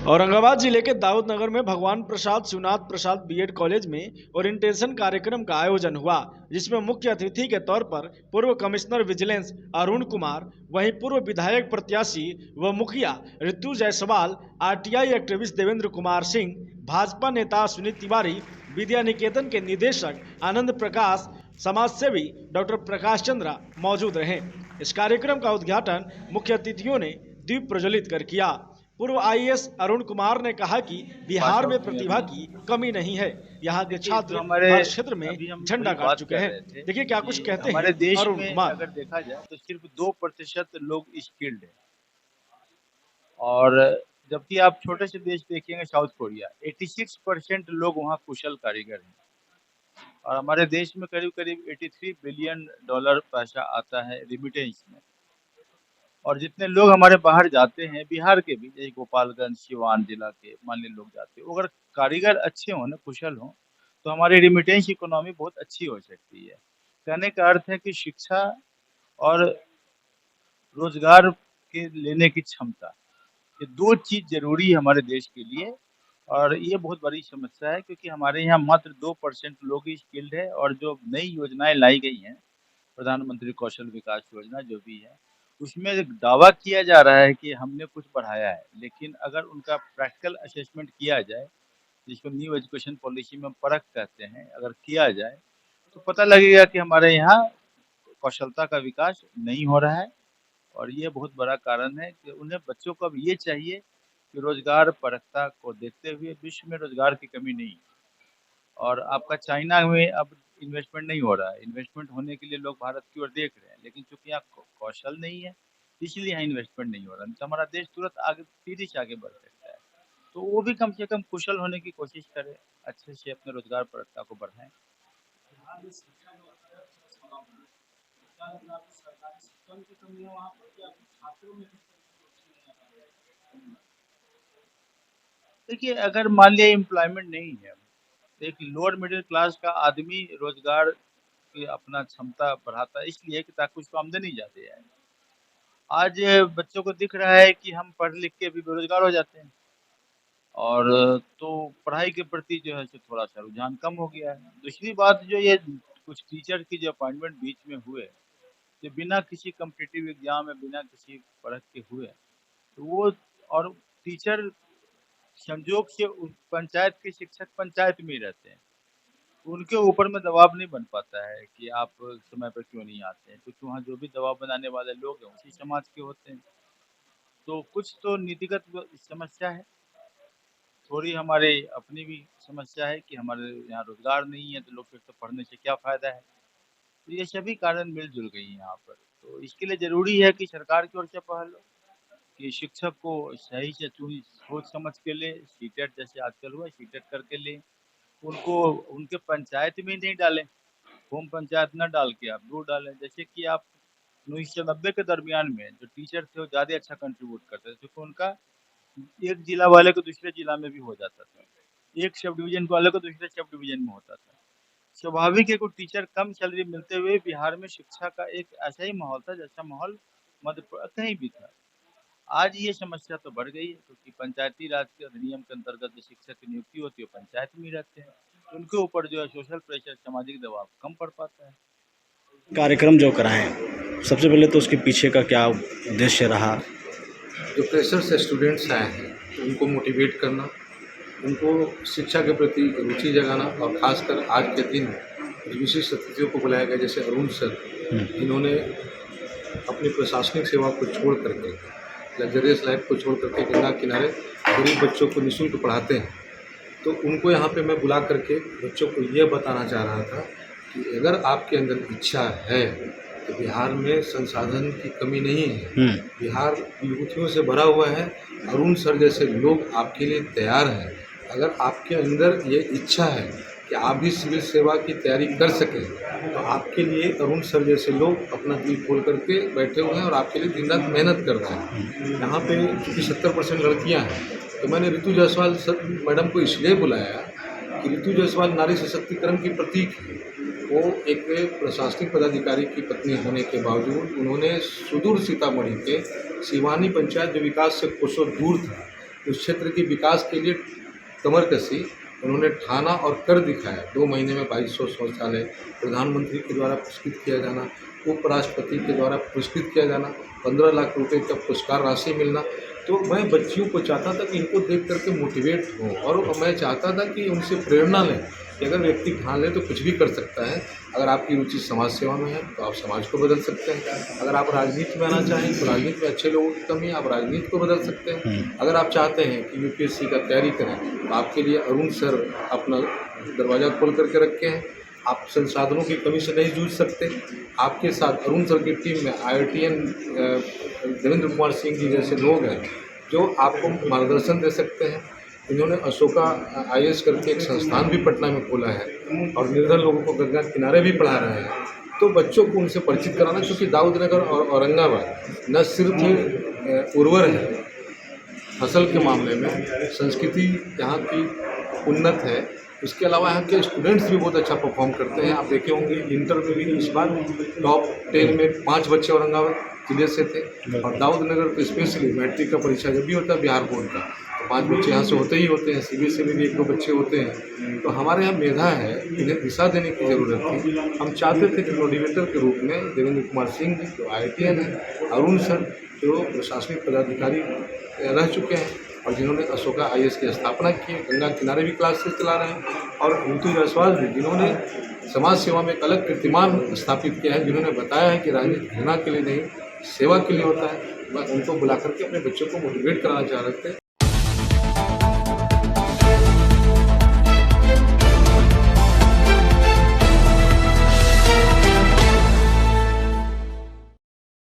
औरंगाबाद जिले के दाऊद नगर में भगवान प्रसाद शिवनाथ प्रसाद बीएड कॉलेज में ओरिएंटेशन कार्यक्रम का आयोजन हुआ, जिसमें मुख्य अतिथि के तौर पर पूर्व कमिश्नर विजिलेंस अरुण कुमार, वहीं पूर्व विधायक प्रत्याशी व मुखिया ऋतु जायसवाल, आरटीआई एक्टिविस्ट देवेंद्र कुमार सिंह, भाजपा नेता सुनील तिवारी, विद्या निकेतन के निदेशक आनंद प्रकाश, समाजसेवी डॉक्टर प्रकाश चंद्रा मौजूद रहे। इस कार्यक्रम का उद्घाटन मुख्य अतिथियों ने दीप प्रज्वलित कर किया। पूर्व आईएएस अरुण कुमार ने कहा कि बिहार में प्रतिभा की कमी नहीं है, यहाँ के छात्र हर क्षेत्र में झंडा गाड़ चुके हैं। देखिए क्या कुछ कहते हैं हमारे देश अरुण में कुमार। अगर देखा जाए तो सिर्फ 2% लोग स्किल्ड हैं, और जबकि आप छोटे से देश देखेंगे साउथ कोरिया, 86% लोग वहाँ कुशल कारीगर हैं। और हमारे देश में करीब करीब $83 बिलियन पैसा आता है रिमिटेंस में। और जितने लोग हमारे बाहर जाते हैं बिहार के भी, जैसे गोपालगंज सिवान जिला के मान लीजिए लोग जाते हैं, अगर कारीगर अच्छे हों ना, कुशल हों, तो हमारी रिमिटेंस इकोनॉमी बहुत अच्छी हो सकती है। कहने का अर्थ है कि शिक्षा और रोजगार के लेने की क्षमता, ये 2 चीज जरूरी है हमारे देश के लिए। और ये बहुत बड़ी समस्या है क्योंकि हमारे यहाँ मात्र 2% लोग ही स्किल्ड है। और जो नई योजनाएं लाई गई हैं, प्रधानमंत्री कौशल विकास योजना जो भी है, उसमें एक दावा किया जा रहा है कि हमने कुछ बढ़ाया है, लेकिन अगर उनका प्रैक्टिकल असेसमेंट किया जाए, जिसको न्यू एजुकेशन पॉलिसी में परख कहते हैं, अगर किया जाए तो पता लगेगा कि हमारे यहाँ कौशलता का विकास नहीं हो रहा है। और ये बहुत बड़ा कारण है कि उन्हें बच्चों को अब ये चाहिए कि रोजगार परखता को देखते हुए विश्व में रोजगार की कमी नहीं है। और आपका चाइना में अब इन्वेस्टमेंट नहीं हो रहा है, इन्वेस्टमेंट होने के लिए लोग भारत की ओर देख रहे हैं, लेकिन चूंकि यहाँ कौशल नहीं है इसलिए यहाँ इन्वेस्टमेंट नहीं हो रहा, नहीं तो हमारा देश तुरंत आगे तेजी से आगे बढ़ सकता है। तो वो भी कम से कम कुशल होने की कोशिश करें, अच्छे से अपने रोजगार परखता को बढ़ाएं। देखिए, अगर मान लिया एम्प्लॉयमेंट नहीं है, एक लोअर मिडिल क्लास का आदमी रोजगार की अपना क्षमता बढ़ाता है इसलिए कि ताकि उसको आमदनी ज्यादा आए। आज बच्चों को दिख रहा है कि हम पढ़ लिख के भी बेरोजगार हो जाते हैं, और तो पढ़ाई के प्रति जो है सो थोड़ा सा रुझान कम हो गया है। दूसरी बात, जो ये कुछ टीचर की जो अपॉइंटमेंट बीच में हुए, जो बिना किसी कॉम्पिटिटिव एग्जाम में बिना किसी परख के हुए, तो वो, और टीचर संजोग से पंचायत के शिक्षक पंचायत में ही रहते हैं, उनके ऊपर में दबाव नहीं बन पाता है कि आप समय पर क्यों नहीं आते हैं, क्योंकि वहाँ जो भी दबाव बनाने वाले लोग हैं उसी समाज के होते हैं। तो कुछ तो नीतिगत समस्या है, थोड़ी हमारे अपनी भी समस्या है कि हमारे यहाँ रोजगार नहीं है, तो लोग फिर तो पढ़ने से क्या फायदा है। तो ये सभी कारण मिलजुल गई हैं यहाँ पर। तो इसके लिए जरूरी है कि सरकार की ओर से पहल हो कि शिक्षक को सही से चुनी सोच समझ के ले, सीटेट जैसे आजकल हुआ सीटेट करके ले, उनको उनके पंचायत में नहीं डालें, होम पंचायत न डाल के आप दूर डालें। जैसे कि आप 1990 के दरमियान में जो टीचर थे वो ज़्यादा अच्छा कंट्रीब्यूट करते थे, क्योंकि उनका एक जिला वाले को दूसरे जिला में भी हो जाता था, एक सब डिवीजन वाले को दूसरे सब डिवीजन में होता था। स्वाभाविक है, कोई टीचर कम सैलरी मिलते हुए बिहार में शिक्षा का एक ऐसा ही माहौल था जैसा माहौल मध्य कहीं भी था। आज ये समस्या तो बढ़ गई है, क्योंकि पंचायती राज के अधिनियम के अंतर्गत जो शिक्षक की नियुक्ति होती है पंचायत में ही रहते हैं, उनके ऊपर जो है सोशल प्रेशर, सामाजिक दबाव कम पड़ पाता है। कार्यक्रम जो कराएं, सबसे पहले तो उसके पीछे का क्या उद्देश्य रहा? जो प्रेशर से स्टूडेंट्स आए हैं उनको मोटिवेट करना, उनको शिक्षा के प्रति रुचि जगाना, और ख़ासकर आज के दिन विशिष्ट अतिथियों को बुलाया गया, जैसे अरुण सर, जिन्होंने अपनी प्रशासनिक सेवा को छोड़ करके, लग्जरियस लाइफ को छोड़ करके गंगा किनारे गरीब बच्चों को निःशुल्क पढ़ाते हैं। तो उनको यहाँ पे मैं बुला करके बच्चों को ये बताना चाह रहा था कि अगर आपके अंदर इच्छा है तो बिहार में संसाधन की कमी नहीं है, बिहार विभूतियों से भरा हुआ है। अरुण सर जैसे लोग आपके लिए तैयार हैं। अगर आपके अंदर ये इच्छा है कि आप भी सिविल सेवा की तैयारी कर सकें, तो आपके लिए अरुण सर जैसे लोग अपना दिल खोल करके बैठे हुए हैं और आपके लिए दिन रात मेहनत कर रहे हैं। यहाँ पे चूँकि 70% लड़कियाँ हैं, तो मैंने ऋतु जायसवाल सर मैडम को इसलिए बुलाया कि ऋतु जायसवाल नारी सशक्तिकरण की प्रतीक है। वो एक प्रशासनिक पदाधिकारी की पत्नी होने के बावजूद उन्होंने सुदूर सीतामढ़ी के सिवानी पंचायत, जो विकास से कोसों दूर था, उस क्षेत्र के विकास के लिए कमर कसी उन्होंने ठाना और कर दिखाया। 2 महीने में 2200 शौचालय, प्रधानमंत्री के द्वारा पुरस्कृत किया जाना, उपराष्ट्रपति के द्वारा पुरस्कृत किया जाना, 15 लाख रुपए का पुरस्कार राशि मिलना। तो मैं बच्चियों को चाहता था कि इनको देख करके मोटिवेट हों और मैं चाहता था कि उनसे प्रेरणा लें कि अगर व्यक्ति ठान ले तो कुछ भी कर सकता है। अगर आपकी रुचि समाज सेवा में है तो आप समाज को बदल सकते हैं। अगर आप राजनीति में आना चाहें तो राजनीति में अच्छे लोगों की कमी है, आप राजनीति को बदल सकते हैं। अगर आप चाहते हैं कि यूपीएससी का तैयारी करें तो आपके लिए अरुण सर अपना दरवाज़ा खोल करके रखे हैं। आप संसाधनों की कमी से नहीं जूझ सकते। आपके साथ अरुण सर की टीम में IITN देवेंद्र कुमार सिंह जी जैसे लोग हैं जो आपको मार्गदर्शन दे सकते हैं। इन्होंने अशोका IAS करके एक संस्थान भी पटना में खोला है और निर्धन लोगों को गंगा किनारे भी पढ़ा रहे हैं। तो बच्चों को उनसे परिचित कराना, क्योंकि दाऊदनगर और औरंगाबाद न सिर्फ उर्वर है फसल के मामले में, संस्कृति यहाँ की उन्नत है, इसके अलावा यहाँ के स्टूडेंट्स भी बहुत अच्छा परफॉर्म करते हैं। आप देखे होंगे इंटर में भी इस बार टॉप 10 में 5 बच्चे औरंगाबाद जिले से थे और दाऊदनगर तो स्पेशली मैट्रिक का परीक्षा जब भी होता है बिहार बोर्ड का तो 5 बच्चे यहाँ से होते ही होते हैं। CBSE में भी 1-2 बच्चे होते हैं। तो हमारे यहाँ मेधा है, इन्हें दिशा देने की ज़रूरत थी। हम चाहते थे कि मोटिवेटर के रूप में देवेंद्र कुमार सिंह जी जो IITN है, अरुण सर जो प्रशासनिक पदाधिकारी रह चुके हैं और जिन्होंने अशोका IAS की स्थापना की है, गंगा किनारे भी क्लासेस चला रहे हैं, और ऋतु जायसवाल भी जिन्होंने समाज सेवा में एक अलग कीर्तिमान स्थापित किया है, जिन्होंने बताया है कि राजनीति घृणा के लिए नहीं सेवा के लिए होता है। मैं उनको बुला करके अपने बच्चों को मोटिवेट कराना चाह रहे थे।